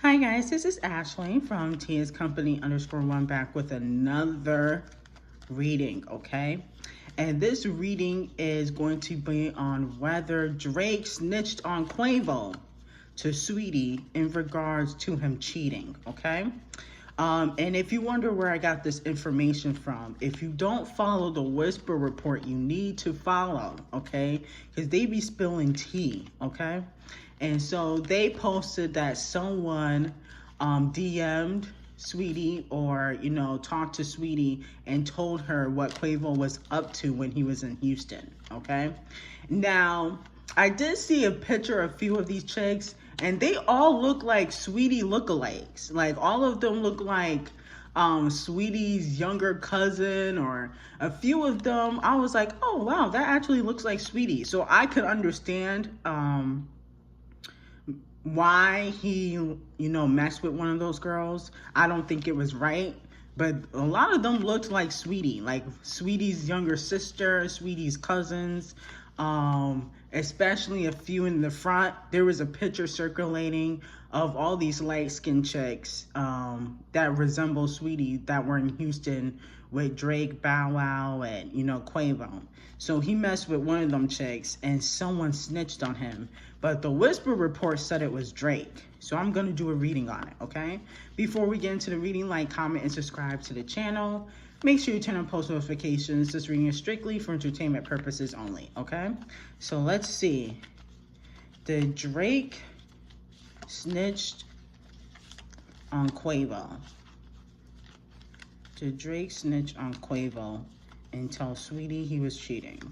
Hi guys, this is Ashley from Tia's Company _1 back with another reading, okay? And this reading is going to be on whether Drake snitched on Quavo to Sweetie in regards to him cheating, okay? And if you wonder where I got this information from, if you don't follow the Whisper Report, you need to follow, okay? Because they be spilling tea, okay? And so they posted that someone DM'd Sweetie or, talked to Sweetie and told her what Quavo was up to when he was in Houston, okay? Now, I did see a picture of a few of these chicks, and they all look like Sweetie lookalikes. Like, all of them look like Sweetie's younger cousin, or a few of them. I was like, oh, wow, that actually looks like Sweetie. So I could understand why he, messed with one of those girls. I don't think it was right. But a lot of them looked like Sweetie, like Sweetie's younger sister, Sweetie's cousins, especially a few in the front. There was a picture circulating of all these light-skinned chicks that resemble Sweetie that were in Houston with Drake, Bow Wow, and, Quavo. So he messed with one of them chicks and someone snitched on him. But the Whisper Report said it was Drake. So I'm going to do a reading on it, okay? Before we get into the reading, like, comment, and subscribe to the channel. Make sure you turn on post notifications. This reading is strictly for entertainment purposes only, okay? So let's see. Did Drake snitched on Quavo? Did Drake snitch on Quavo and tell Sweetie he was cheating?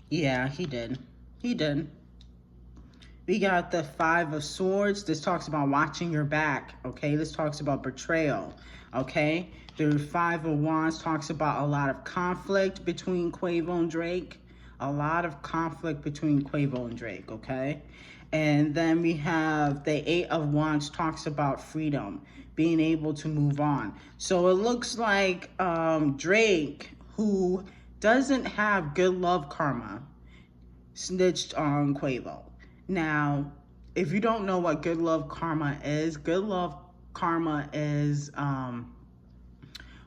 Yeah, he did. He did. We got the Five of Swords. This talks about watching your back, okay? This talks about betrayal, okay? The Five of Wands talks about a lot of conflict between Quavo and Drake. A lot of conflict between Quavo and Drake, okay? And then we have the Eight of Wands talks about freedom, being able to move on. So it looks like Drake, who doesn't have good love karma, snitched on Quavo. Now, if you don't know what good love karma is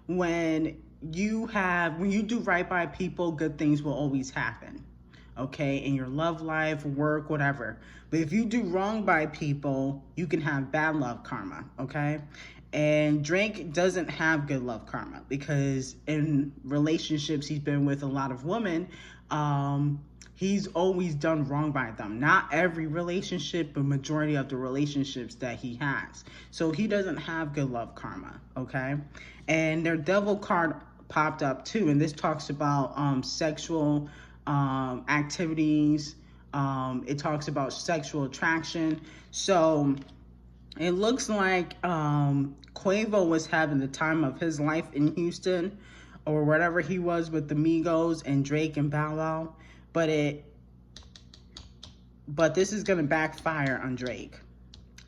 when you do right by people, good things will always happen, okay, in your love life, work, whatever. But if you do wrong by people, you can have bad love karma, okay? And Drake doesn't have good love karma because in relationships he's been with a lot of women, he's always done wrong by them. Not every relationship, but majority of the relationships that he has. So he doesn't have good love karma, okay? And their devil card popped up too, and this talks about sexual activities. It talks about sexual attraction. So it looks like Quavo was having the time of his life in Houston, or whatever he was with the Migos and Drake and Bow Wow. But this is gonna backfire on Drake.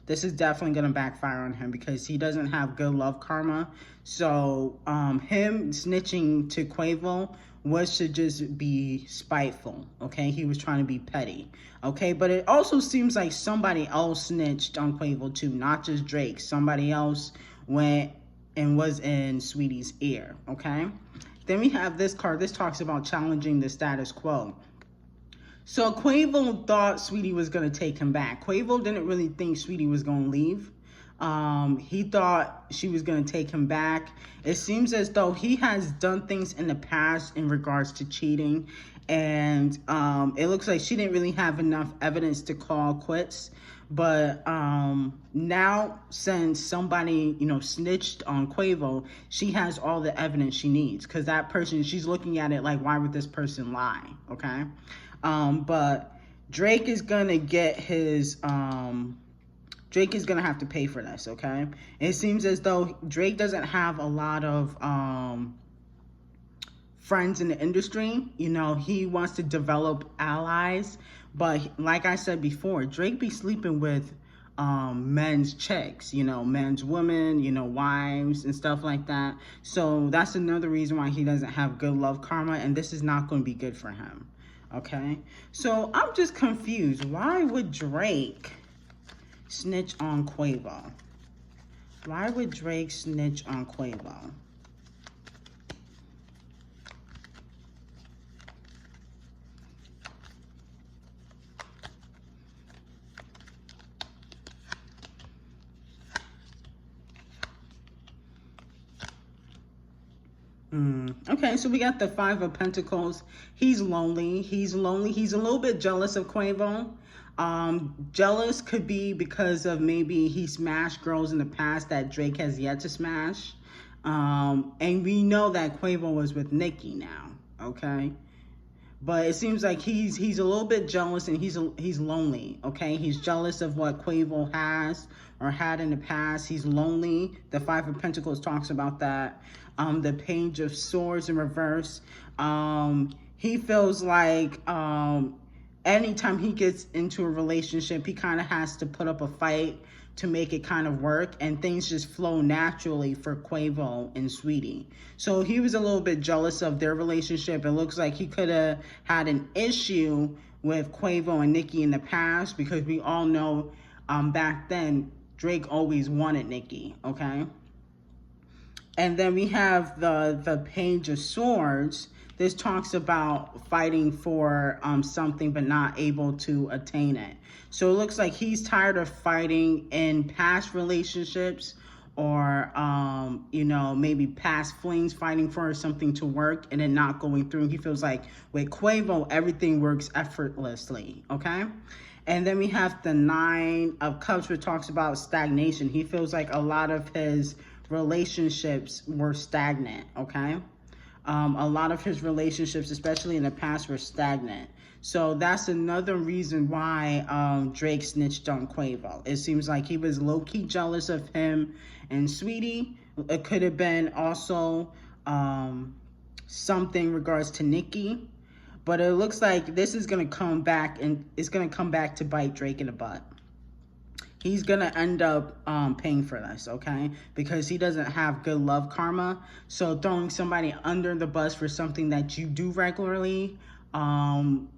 This is definitely gonna backfire on him because he doesn't have good love karma. So him snitching to Quavo was to just be spiteful, okay? He was trying to be petty, okay? But it also seems like somebody else snitched on Quavo too, not just Drake. Somebody else went and was in Sweetie's ear, okay? Then we have this card. This talks about challenging the status quo. So Quavo thought Sweetie was going to take him back. Quavo didn't really think Sweetie was going to leave. He thought she was going to take him back. It seems as though he has done things in the past in regards to cheating. And it looks like she didn't really have enough evidence to call quits. But now, since somebody, snitched on Quavo, she has all the evidence she needs. Because that person, she's looking at it like, why would this person lie? Okay? But Drake is gonna get his, Drake is gonna have to pay for this, okay? It seems as though Drake doesn't have a lot of friends in the industry. He wants to develop allies, but like I said before, Drake be sleeping with men's chicks, you know, men's women, you know, wives and stuff like that. So that's another reason why he doesn't have good love karma, and this is not going to be good for him. Okay, so I'm just confused. Why would Drake snitch on Quavo? Why would Drake snitch on Quavo? Okay, so we got the Five of Pentacles. He's lonely. He's lonely. He's a little bit jealous of Quavo. Jealous could be because of maybe he smashed girls in the past that Drake has yet to smash. And we know that Quavo was with Nicki now, okay? But it seems like he's a little bit jealous, and he's lonely, okay? He's jealous of what Quavo has or had in the past. He's lonely. The Five of Pentacles talks about that. The Page of Swords in reverse. He feels like anytime he gets into a relationship, he kind of has to put up a fight to make it kind of work, and things just flow naturally for Quavo and SAWEETIE. So he was a little bit jealous of their relationship. It looks like he could have had an issue with Quavo and Nicki in the past, because we all know back then Drake always wanted Nicki, okay? And then we have the Page of Swords. This talks about fighting for something but not able to attain it. So it looks like he's tired of fighting in past relationships, or, you know, maybe past flings, fighting for something to work and then not going through. He feels like with Quavo, everything works effortlessly, okay? And then we have the Nine of Cups, which talks about stagnation. He feels like a lot of his relationships were stagnant, okay? A lot of his relationships, especially in the past, were stagnant. So that's another reason why Drake snitched on Quavo. It seems like he was low-key jealous of him and SAWEETIE. It could have been also something in regards to Nicki. But it looks like this is going to come back, and it's going to come back to bite Drake in the butt. He's going to end up paying for this, okay? Because he doesn't have good love karma. So throwing somebody under the bus for something that you do regularly. And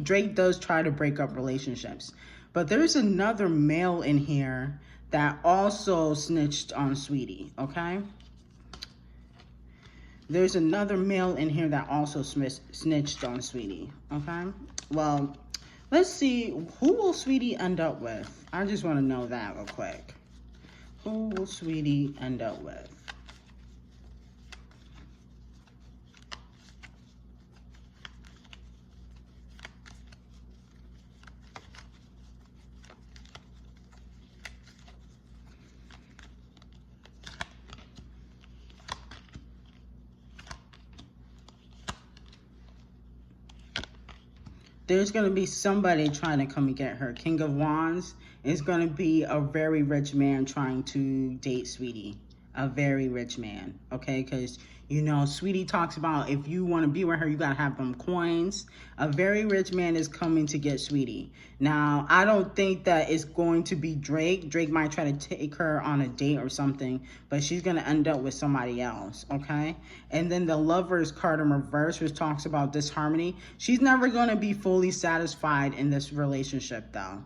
Drake does try to break up relationships. But there's another male in here that also snitched on SAWEETIE, okay? There's another male in here that also snitched on SAWEETIE, okay? Well, let's see, who will SAWEETIE end up with? I just want to know that real quick. Who will SAWEETIE end up with? There's going to be somebody trying to come and get her. King of Wands is going to be a very rich man trying to date SAWEETIE. A very rich man, okay? Because, you know, SAWEETIE talks about if you want to be with her, you got to have them coins. A very rich man is coming to get SAWEETIE. Now, I don't think that it's going to be Drake. Drake might try to take her on a date or something, but she's going to end up with somebody else, okay? And then the Lovers card in reverse, which talks about disharmony. She's never going to be fully satisfied in this relationship, though.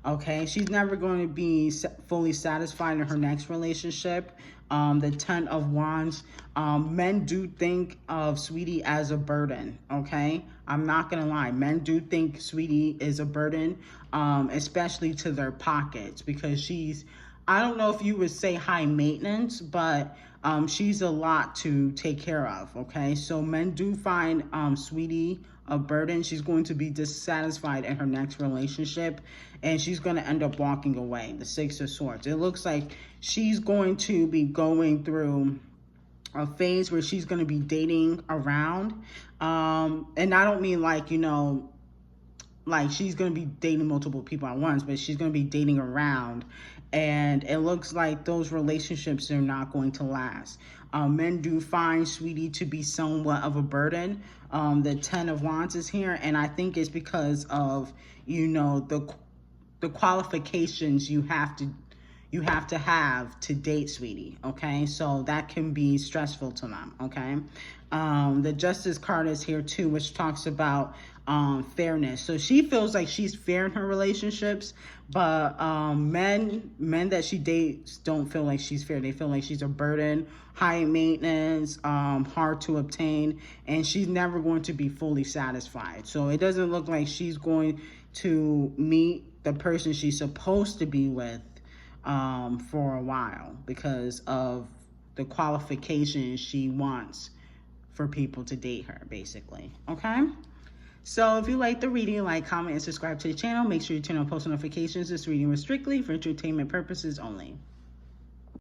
Okay, she's never going to be fully satisfied in her next relationship. The Ten of Wands, men do think of SAWEETIE as a burden, okay? I'm not going to lie. Men do think SAWEETIE is a burden, especially to their pockets, because she's, I don't know if you would say high maintenance, but she's a lot to take care of, okay? So men do find SAWEETIE a burden. She's going to be dissatisfied in her next relationship, and she's going to end up walking away. The Six of Swords. It looks like she's going to be going through a phase where she's going to be dating around. And I don't mean like, you know, like she's going to be dating multiple people at once, but she's going to be dating around. And it looks like those relationships are not going to last. Men do find SAWEETIE to be somewhat of a burden. The Ten of Wands is here, and I think it's because of, you know, the qualifications you have to have to date Sweetie, okay? So that can be stressful to them, okay? The Justice card is here too, which talks about fairness. So she feels like she's fair in her relationships, but men that she dates don't feel like she's fair. They feel like she's a burden, high maintenance, hard to obtain, and she's never going to be fully satisfied. So it doesn't look like she's going to meet the person she's supposed to be with for a while because of the qualifications she wants for people to date her, basically, okay? So if you like the reading, like, comment, and subscribe to the channel. Make sure you turn on post notifications. This reading was strictly for entertainment purposes only.